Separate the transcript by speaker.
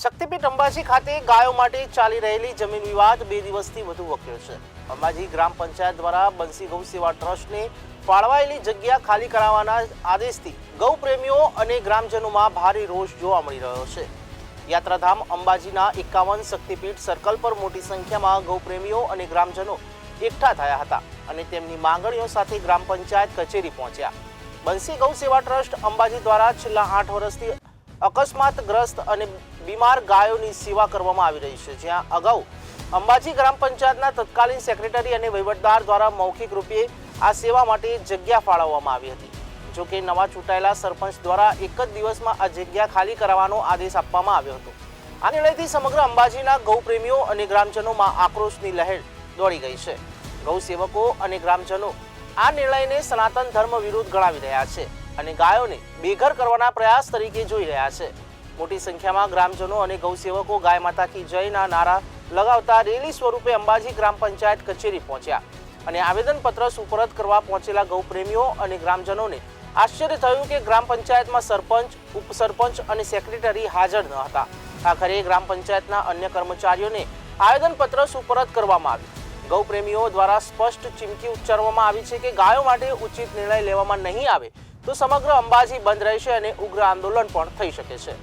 Speaker 1: શક્તિપીઠ અંબાજી ખાતે ગાયો માટે ચાલી રહેલી જમીન વિવાદ 2 દિવસથી વધુ વકર્યો છે। અંબાજી ગ્રામ પંચાયત દ્વારા બંસી ગૌ સેવા ટ્રસ્ટને ફાળવાયેલી જગ્યા ખાલી કરાવવાના આદેશથી ગૌ પ્રેમીઓ અને ગ્રામજનોમાં ભારે રોષ જોવા મળી રહ્યો છે। યાત્રાધામ અંબાજીના 51 શક્તિપીઠ સર્કલ પર મોટી સંખ્યામાં ગૌ પ્રેમીઓ અને ગ્રામજનો એકઠા થયા હતા અને તેમની માંગણીઓ સાથે ગ્રામ પંચાયત કચેરી પહોંચ્યા। બંસી ગૌ સેવા ટ્રસ્ટ અંબાજી દ્વારા છેલ્લા 8 વર્ષથી અકસ્માતગ્રસ્ત અને બીમાર ગાયોની સેવા કરવામાં આવી રહી છે। જ્યાં અગાઉ અંબાજી ગ્રામ પંચાયતના તત્કાલીન સેક્રેટરી અને વહીવટદાર દ્વારા મૌખિક રૂપે આ સેવા માટે જગ્યા ફાળવવામાં આવી હતી। જો કે નવા ચૂંટાયેલા સરપંચ દ્વારા એક જ દિવસમાં આ જગ્યા ખાલી કરાવવાનો આદેશ આપવામાં આવ્યો હતો। આ નિર્ણયથી સમગ્ર અંબાજીના ગૌપ્રેમીઓ અને ગ્રામજનોમાં આક્રોશની લહેર દોડી ગઈ છે। ગૌ સેવકો અને ગ્રામજનો આ નિર્ણયને સનાતન ધર્મ વિરુદ્ધ ગણાવી રહ્યા છે અને ગાયોને બેઘર કરવાના પ્રયાસ તરીકે જોઈ રહ્યા છે। મોટી સંખ્યામાં ગ્રામજનો અને ગૌસેવકો ગાય માતા કી જયના નારા લગાવતા રેલી સ્વરૂપે અંબાજી ગ્રામ પંચાયત કચેરી પહોંચ્યા અને આવેદનપત્ર સુપરત કરવા પહોંચેલા ગૌપ્રેમીઓ અને ગ્રામજનોને આશ્ચર્ય થયું કે ગ્રામ પંચાયતમાં સરપંચ, ઉપસરપંચ અને સેક્રેટરી હાજર ન હતા। આખરે ગ્રામ પંચાયતના અન્ય કર્મચારીઓને આવેદનપત્ર સુપરત કરવામાં આવ્યું। ગૌપ્રેમીઓ દ્વારા સ્પષ્ટ ચીમકી ઉચ્ચારવામાં આવી છે કે ગાયો માટે ઉચિત નિર્ણય લેવામાં નહીં આવે તો સમગ્ર અંબાજી બંધ રહેશે અને ઉગ્ર આંદોલન પણ થઈ શકે છે।